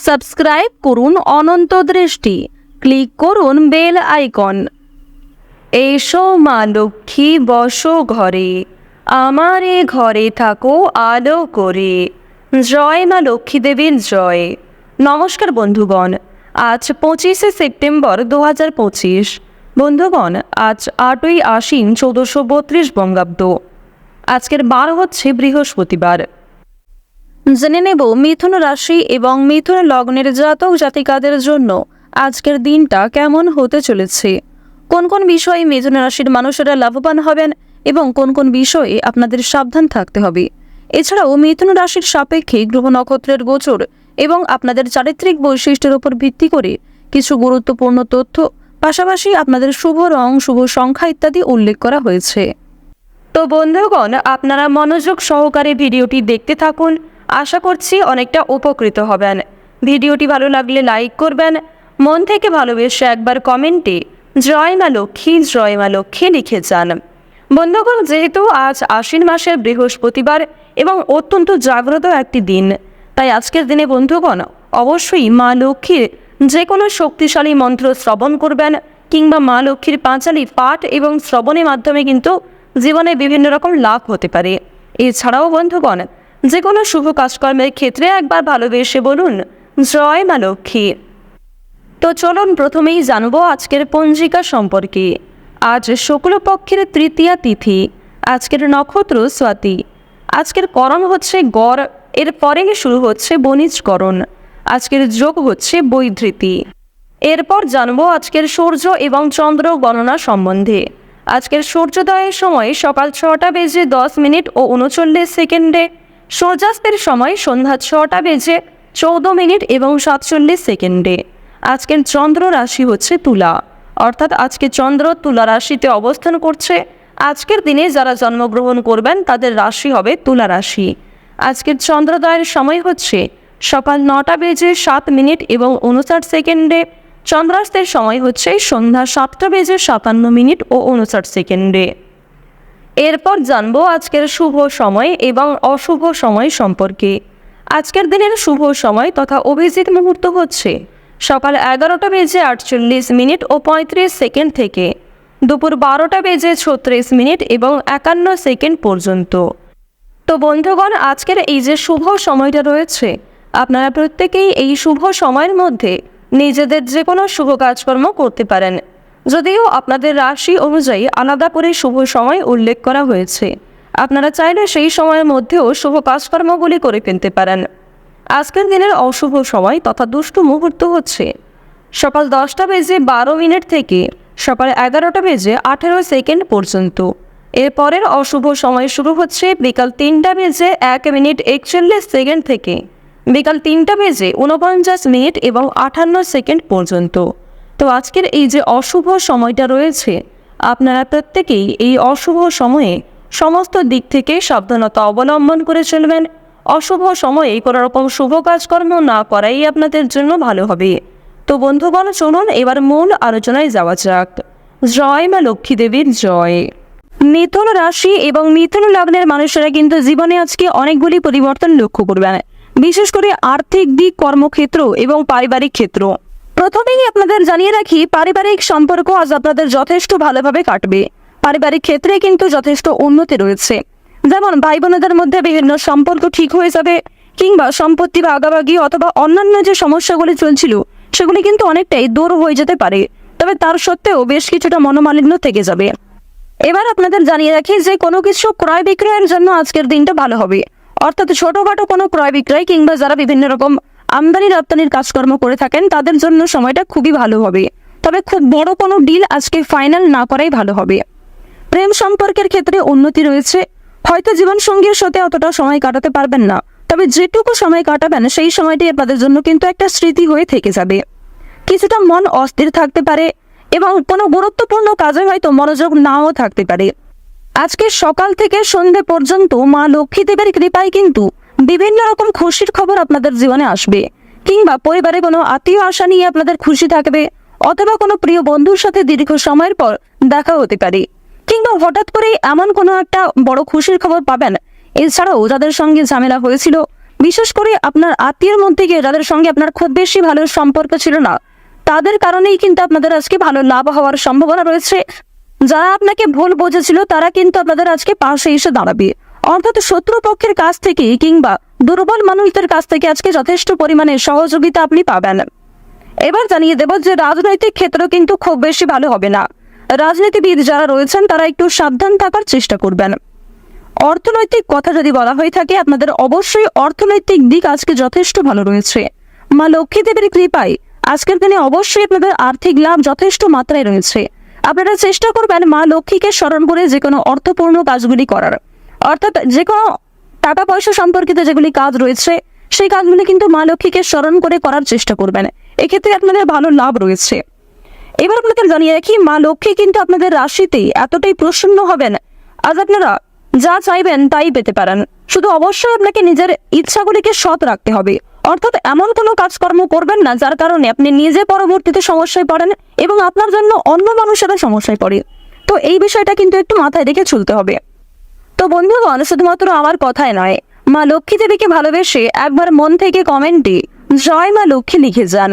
Subscribe করুন অনন্ত দৃষ্টি, click করুন বেল আইকন। এসো মা লক্ষ্মী বসো ঘরে, আমার এ ঘরে থাকো আলো করে। জয় মা লক্ষ্মী দেবীর জয়। নমস্কার বন্ধুগণ, আজ 25শে সেপ্টেম্বর 2025। বন্ধুগণ, আজ 8ই আশ্বিন 1432 বঙ্গাব্দ। আজকের বার হচ্ছে বৃহস্পতিবার। জেনে নেব মিথুন রাশি এবং মিথুন লগ্নের জাতক জাতিকাদের জন্য আজকের দিনটা কেমন হতে চলেছে, কোন কোন বিষয়ে মিথুন রাশির মানুষেরা লাভবান হবেন এবং কোন কোন বিষয়ে আপনাদের সাবধান থাকতে হবে। এছাড়াও মিথুন রাশির সাপেক্ষে গ্রহ নক্ষত্রের গোচর এবং আপনাদের চারিত্রিক বৈশিষ্ট্যের উপর ভিত্তি করে কিছু গুরুত্বপূর্ণ তথ্য, পাশাপাশি আপনাদের শুভ রং, শুভ সংখ্যা ইত্যাদি উল্লেখ করা হয়েছে। তো বন্ধুগণ, আপনারা মনোযোগ সহকারে ভিডিওটি দেখতে থাকুন। আশা করছি অনেকটা উপকৃত হবেন। ভিডিওটি ভালো লাগলে লাইক করবেন, মন থেকে ভালোবেসে একবার কমেন্টে জয় মা লক্ষ্মী, জয় মা লক্ষ্মী লিখে যান। বন্ধুগণ, যেহেতু আজ আশ্বিন মাসের বৃহস্পতিবার এবং অত্যন্ত জাগ্রত একটি দিন, তাই আজকের দিনে বন্ধুগণ অবশ্যই মা লক্ষ্মীর যে কোনো শক্তিশালী মন্ত্র শ্রবণ করবেন, কিংবা মা লক্ষ্মীর পাঁচালী পাঠ এবং শ্রবণের মাধ্যমে কিন্তু জীবনে বিভিন্ন রকম লাভ হতে পারে। এছাড়াও বন্ধুগণ, যে কোনো শুভ কাজকর্মের ক্ষেত্রে একবার ভালোবেসে বলুন জয় মা লক্ষ্মী। তো চলুন প্রথমেই জানবো আজকের পঞ্জিকা সম্পর্কে। আজ শুক্লপক্ষের তৃতীয়া তিথি, আজকের নক্ষত্র স্বাতি, আজকের করণ হচ্ছে গড়, এর পরে শুরু হচ্ছে বণিজকরণ, আজকের যোগ হচ্ছে বৈধৃতি। এরপর জানবো আজকের সূর্য এবং চন্দ্র গণনা সম্বন্ধে। আজকের সূর্যোদয়ের সময় সকাল 6টা বেজে 10 মিনিট ও 39 সেকেন্ডে, সূর্যাস্তের সময় সন্ধ্যা 6টা বেজে 14 মিনিট এবং 47 সেকেন্ডে। আজকের চন্দ্র রাশি হচ্ছে তুলা, অর্থাৎ আজকে চন্দ্র তুলা রাশিতে অবস্থান করছে। আজকের দিনে যারা জন্মগ্রহণ করবেন তাদের রাশি হবে তুলা রাশি। আজকের চন্দ্রোদয়ের সময় হচ্ছে সকাল 9টা বেজে 7 মিনিট এবং 59 সেকেন্ডে। চন্দ্রাস্তের সময় হচ্ছে সন্ধ্যা 7টা বেজে 57 মিনিট ও 59 সেকেন্ডে। এরপর জানবো আজকের শুভ সময় এবং অশুভ সময় সম্পর্কে। আজকের দিনের শুভ সময় তথা অভিজিৎ মুহূর্ত হচ্ছে সকাল 11টা বেজে 48 মিনিট ও 35 সেকেন্ড থেকে দুপুর 12টা বেজে 36 মিনিট এবং 51 সেকেন্ড পর্যন্ত। তো বন্ধুগণ, আজকের এই যে শুভ সময়টা রয়েছে, আপনারা প্রত্যেকেই এই শুভ সময়ের মধ্যে নিজেদের যে কোনো শুভ কাজকর্ম করতে পারেন। যদিও আপনাদের রাশি অনুযায়ী আলাদা করে শুভ সময় উল্লেখ করা হয়েছে, আপনারা চাইলে সেই সময়ের মধ্যেও শুভ কাজকর্মগুলি করে ফেলতে পারেন। আজকের দিনের অশুভ সময় তথা দুষ্টু মুহূর্ত হচ্ছে সকাল 10টা বেজে 12 মিনিট থেকে সকাল 11টা বেজে 18 সেকেন্ড পর্যন্ত। এরপরের অশুভ সময় শুরু হচ্ছে বিকাল 3টা বেজে 1 মিনিট 41 সেকেন্ড থেকে বিকাল 3টা বেজে 49 মিনিট এবং 58 সেকেন্ড পর্যন্ত। তো আজকের এই যে অশুভ সময়টা রয়েছে, আপনারা প্রত্যেকেই এই অশুভ সময়ে সমস্ত দিক থেকে সাবধানতা অবলম্বন করে চলবেন। অশুভ সময়ে কোনো রকম শুভ কাজকর্ম না করাই আপনাদের জন্য ভালো হবে। তো বন্ধুগণ, চলুন এবার মূল আলোচনায় যাওয়া যাক। জয় মা লক্ষ্মী দেবীর জয়। মিথুন রাশি এবং মিথুন লগ্নের মানুষেরা কিন্তু জীবনে আজকে অনেকগুলি পরিবর্তন লক্ষ্য করবেন, বিশেষ করে আর্থিক দিক, কর্মক্ষেত্র এবং পারিবারিক ক্ষেত্র। প্রথমেই আপনাদের জানিয়ে রাখি, পারিবারিক সম্পর্ক আজ আপনাদের যথেষ্ট ভালোভাবে কাটবে। পারিবারিক ক্ষেত্রে কিন্তু যথেষ্ট উন্নতি রয়েছে, যেমন ভাই বোনেদের মধ্যে বিভিন্ন সম্পর্ক ঠিক হয়ে যাবে, কিংবা সম্পত্তি ভাগাভাগি অথবা অন্যান্য যে সমস্যাগুলি চলছিল সেগুলি কিন্তু অনেকটাই দূর হয়ে যেতে পারে। তবে তার সত্ত্বেও বেশ কিছুটা মনোমালিন্য থেকে যাবে। এবার আপনাদের জানিয়ে রাখি যে কোনো কিছু ক্রয় বিক্রয়ের জন্য আজকের দিনটা ভালো হবে, অর্থাৎ ছোটখাটো কোনো ক্রয় বিক্রয় কিংবা যারা বিভিন্ন রকম আমদানি রপ্তানির কাজকর্ম করে থাকেন তাদের জন্য সময়টা খুবই ভালো হবে। তবে খুব বড় কোনো ডিল আজকে ফাইনাল না করাই ভালো হবে। প্রেম সম্পর্কের ক্ষেত্রে উন্নতি রয়েছে। হয়তো জীবনসঙ্গীর সাথে অতটা সময় কাটাতে পারবেন না, তবে যেটুকু সময় কাটাবেন সেই সময়টি আপনাদের জন্য কিন্তু একটা স্মৃতি হয়ে থেকে যাবে। কিছুটা মন অস্থির থাকতে পারে এবং কোনো গুরুত্বপূর্ণ কাজে হয়তো মনোযোগ নাও থাকতে পারে। আজকে সকাল থেকে সন্ধ্যে পর্যন্ত মা লক্ষ্মী দেবীর কৃপায় কিন্তু বিভিন্ন রকম খুশির খবর আপনাদের জীবনে আসবে, কিংবা পরিবারে কোনো আত্মীয় আশা নিয়ে আপনাদের খুশি থাকবে, অথবা কোনো প্রিয় বন্ধুর সাথে দীর্ঘ সময়ের পর দেখা হতে পারে, কিংবা হঠাৎ করেই এমন কোনো একটা বড় খুশির খবর পাবেন। এছাড়াও যাদের সঙ্গে ঝামেলা হয়েছিল বিশেষ করে আপনার আত্মীয়ের মধ্যে গিয়ে যাদের সঙ্গে আপনার খুব বেশি ভালো সম্পর্ক ছিল না, তাদের কারণেই কিন্তু আপনাদের আজকে ভালো লাভ হওয়ার সম্ভাবনা রয়েছে। যারা আপনাকে ভুল বুঝেছিল তারা কিন্তু আপনাদের আজকে পাশে এসে দাঁড়াবে। অর্থাৎ শত্রুপক্ষের কাছ থেকে কিংবা দুর্বল মানুষদের কাছ থেকে আজকে যথেষ্ট পরিমাণে সহযোগিতা আপনি পাবেন। এবার জানিয়ে দেব যে রাজনৈতিক ক্ষেত্র কিন্তু খুব বেশি ভালো হবে না। রাজনীতিবিদ যারা রয়েছেন তারা একটু সাবধান থাকার চেষ্টা করবেন। অর্থনৈতিক কথা যদি বলা হয়ে থাকে, আপনাদের অবশ্যই অর্থনৈতিক দিক আজকে যথেষ্ট ভালো রয়েছে। মা লক্ষ্মী দেবীর কৃপায় আজকের দিনে অবশ্যই আপনাদের আর্থিক লাভ যথেষ্ট মাত্রায় রয়েছে। আপনারা চেষ্টা করবেন মা লক্ষ্মীকে স্মরণ করে যে কোনো অর্থপূর্ণ কাজগুলি করার, অর্থাৎ যে কোনো টাকা পয়সা সম্পর্কিত যেগুলি কাজ রয়েছে সেই কাজগুলি কিন্তু মা লক্ষ্মীকে স্মরণ করে করার চেষ্টা করবেন। এক্ষেত্রে আপনাদের ভালো লাভ রয়েছে। এবার আপনাদের জানিয়ে রাখি, মা লক্ষ্মী কিন্তু আপনাদের রাশিতে এতটাই প্রসন্ন হবেন, আজ আপনারা যা চাইবেন তাই পেতে পারেন। শুধু অবশ্যই আপনাকে নিজের ইচ্ছাগুলিকে সৎ রাখতে হবে, অর্থাৎ এমন কোনো কাজকর্ম করবেন না যার কারণে আপনি নিজে পরবর্তীতে সমস্যায় পড়েন এবং আপনার জন্য অন্য মানুষেরা সমস্যায় পড়ে। তো এই বিষয়টা কিন্তু একটু মাথায় রেখে চলতে হবে। তো বন্ধুগণ, শুধুমাত্র আমার কথায় নয়, মা লক্ষ্মী দেবীকে ভালোবেসে একবার মন থেকে কমেন্টে জয় মা লক্ষ্মী লিখে যান।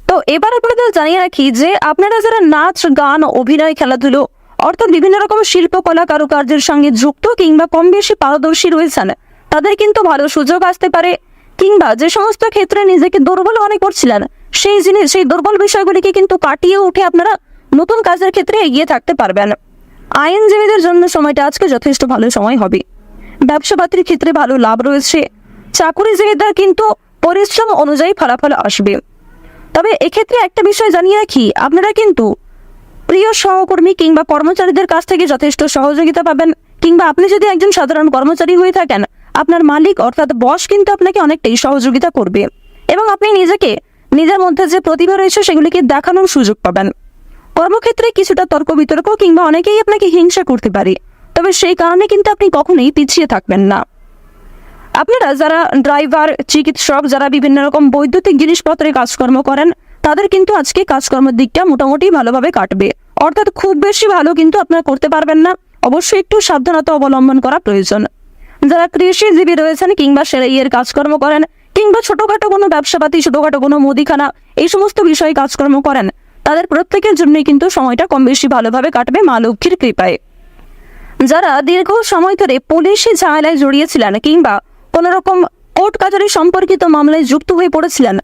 তো এবার আপনাদের জানিয়ে রাখি যে আপনারা যারা নাচ, গান, অভিনয়, খেলাধুলো অর্থাৎ বিভিন্ন রকম শিল্পকলা কারুকার্যের সঙ্গে যুক্ত কিংবা কম বেশি পারদর্শী রয়েছেন, তাদের কিন্তু ভালো সুযোগ আসতে পারে। কিংবা যে সমস্ত ক্ষেত্রে নিজেকে দুর্বল মনে করছিলেন সেই দুর্বল বিষয়গুলিকে কিন্তু কাটিয়ে উঠে আপনারা নতুন কাজের ক্ষেত্রে এগিয়ে থাকতে পারবেন। আইনজীবীদের জন্য সময়টা আজকে যথেষ্ট ভালো সময় হবে। ব্যবসাপাতির ক্ষেত্রে ভালো লাভ রয়েছে। চাকুরিজীবীদের কিন্তু পরিশ্রম অনুযায়ী ফলাফল আসবে। তবে এক্ষেত্রে একটা বিষয় জানিয়ে রাখি, আপনারা কিন্তু প্রিয় সহকর্মী কিংবা কর্মচারীদের কাছ থেকে যথেষ্ট সহযোগিতা পাবেন। কিংবা আপনি যদি একজন সাধারণ কর্মচারী হয়ে থাকেন, আপনার মালিক অর্থাৎ বস কিন্তু আপনাকে অনেকটাই সহযোগিতা করবে এবং আপনি নিজের মধ্যে যে প্রতিভা রয়েছে সেগুলিকে দেখানোর সুযোগ পাবেন। কর্মক্ষেত্রে কিছুটা তর্ক বিতর্ক কিংবা অনেকেই আপনাকে হিংসা করতে পারে, তবে সেই কারণে কিন্তু আপনি কখনোই পিছিয়ে থাকবেন না। আপনারা যারা ড্রাইভার, চিকিৎসক, যারা বিভিন্ন রকম বৈদ্যুতিক জিনিসপত্রের কাজকর্ম করেন, তাদের কিন্তু আজকে কাজকর্মের দিকটা মোটামুটি ভালোভাবে কাটবে। অর্থাৎ খুব বেশি ভালো কিন্তু আপনারা করতে পারবেন না, অবশ্যই একটু সাবধানতা অবলম্বন করা প্রয়োজন। যারা কৃষিজীবী রয়েছেন কিংবা সেলাইয়ের কাজকর্ম করেন কিংবা ছোটখাটো কোনো ব্যবসাপাতি, ছোটখাটো কোনো মুদিখানা, এই সমস্ত বিষয়ে কাজকর্ম করেন, তাদের প্রত্যেকের জন্যই কিন্তু সময়টা কম বেশি ভালোভাবে কাটবে মা লক্ষ্মীর কৃপায়। যারা দীর্ঘ সময় ধরে পুলিশি ঝামেলায় জড়িয়েছিলেন কিংবা কোনো রকম কোর্ট কাছারি সম্পর্কিত মামলায় যুক্ত হয়ে পড়েছিলেন,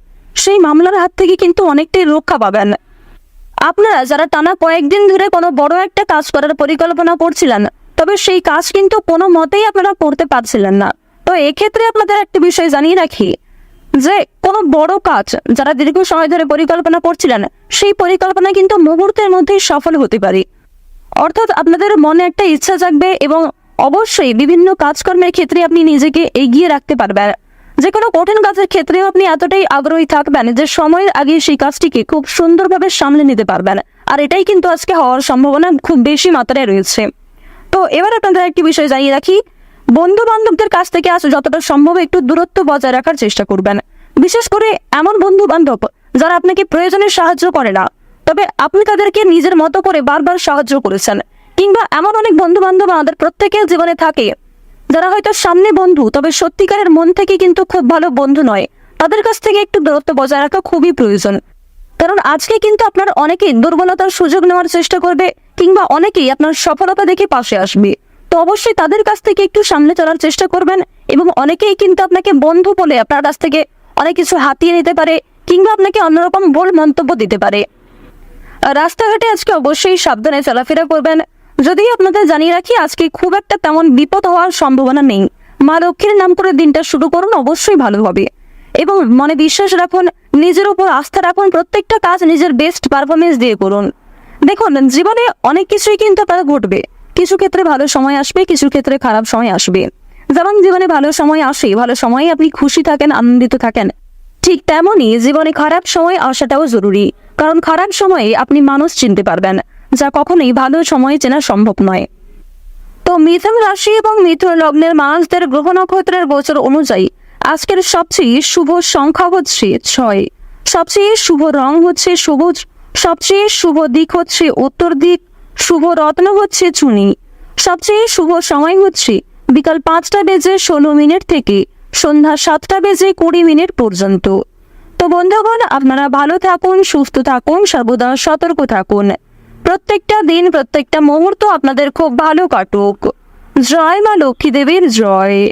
সেই মামলার হাত থেকে কিন্তু অনেকটাই রক্ষা পাবেন। আপনারা যারা টানা কয়েকদিন ধরে কোনো বড় একটা কাজ করার পরিকল্পনা করছিলেন, তবে সেই কাজ কিন্তু কোনো মতেই আপনারা করতে পারছিলেন না, তো এক্ষেত্রে আপনাদের একটা বিষয় জানিয়ে রাখি যে কোনো বড় কাজ যারা দীর্ঘ সময় ধরে পরিকল্পনা করছিলেন, সেই পরিকল্পনা কিন্তু মুহূর্তের মধ্যেই সফল হতে পারে। অর্থাৎ আপনাদের মনে একটা ইচ্ছা জাগবে এবং অবশ্যই বিভিন্ন কাজকর্মের ক্ষেত্রে আপনি নিজেকে এগিয়ে রাখতে পারবেন। যে কোনো কঠিন কাজের ক্ষেত্রেও আপনি এতটাই আগ্রহী থাকবেন যে সময়ের আগে সেই কাজটিকে খুব সুন্দরভাবে সামলে নিতে পারবেন, আর এটাই কিন্তু আজকে হওয়ার সম্ভাবনা খুব বেশি মাত্রায় রয়েছে। তো এবার আপনাদের একটি বিষয় জানিয়ে রাখি, বন্ধু বান্ধবদের কাছ থেকে আজ যতটা সম্ভব একটু দূরত্ব বজায় রাখার চেষ্টা করবেন। বিশেষ করে এমন বন্ধু বান্ধব যারা আপনাকে প্রয়োজনে সাহায্য করে না, তবে আপনি তাদেরকে নিজের মতো করে বারবার সাহায্য করেছেন। কিংবা এমন অনেক বন্ধু বান্ধব আমাদের প্রত্যেকের জীবনে থাকে যারা হয়তো সামনে বন্ধু, তবে সত্যিকারের মন থেকে কিন্তু খুব ভালো বন্ধু নয়। তাদের কাছ থেকে একটু দূরত্ব বজায় রাখা খুবই প্রয়োজন, কারণ আজকে কিন্তু আপনার অনেকেই দুর্বলতার সুযোগ নেওয়ার চেষ্টা করবে কিংবা অনেকেই আপনার সফলতা দেখে পাশে আসবে। তো অবশ্যই তাদের কাছ থেকে একটু সামনে চলার চেষ্টা করবেন এবং অনেকেই কিন্তু আপনাকে বন্ধু বলে আপনার কাছ থেকে অনেক কিছু হাতিয়ে নিতে পারে কিংবা আপনাকে অন্যরকম ভুল মন্তব্য দিতে পারে। রাস্তাঘাটে আজকে অবশ্যই সাবধানে চলাফেরা করবেন। যদি আপনাদের জানিয়ে রাখি, আজকে খুব একটা তেমন বিপদ হওয়ার সম্ভাবনা নেই। মা লক্ষ্মীর নাম করে দিনটা শুরু করুন, অবশ্যই ভালো হবে এবং মনে বিশ্বাস রাখুন, নিজের উপর আস্থা রাখুন, প্রত্যেকটা কাজ নিজের বেস্ট পারফরমেন্স দিয়ে করুন। দেখুন, জীবনে অনেক কিছুই কিন্তু আপনার ঘটবে। কিছু ক্ষেত্রে ভালো সময় আসবে, কিছু ক্ষেত্রে খারাপ সময় আসবে। যেমন জীবনে ভালো সময় আসে, ভালো সময়ে আপনি খুশি থাকেন, আনন্দিত থাকেন, ঠিক তেমনই জীবনে খারাপ সময় আসাটাও জরুরি, কারণ খারাপ সময়ে আপনি মানুষ চিনতে পারবেন, যা কখনোই ভালো সময়ে চেনা সম্ভব নয়। তো মিথুন রাশি এবং মিথুন লগ্নের মানুষদের গ্রহ নক্ষত্রের গোচর অনুযায়ী আজকের সবচেয়ে শুভ সংখ্যা হচ্ছে 6, সবচেয়ে শুভ রং হচ্ছে সবুজ, সবচেয়ে শুভ দিক হচ্ছে উত্তর দিক, শুভ রত্ন হচ্ছে চুনি, সবচেয়ে শুভ সময় হচ্ছে বিকাল 5টা বেজে 16 মিনিট থেকে সন্ধ্যা 7:20 পর্যন্ত। তো বন্ধুগণ, আপনারা ভালো থাকুন, সুস্থ থাকুন, সর্বদা সতর্ক থাকুন। প্রত্যেকটা দিন, প্রত্যেকটা মুহূর্ত আপনাদের খুব ভালো কাটুক। জয় মা লক্ষ্মী দেবীর জয়।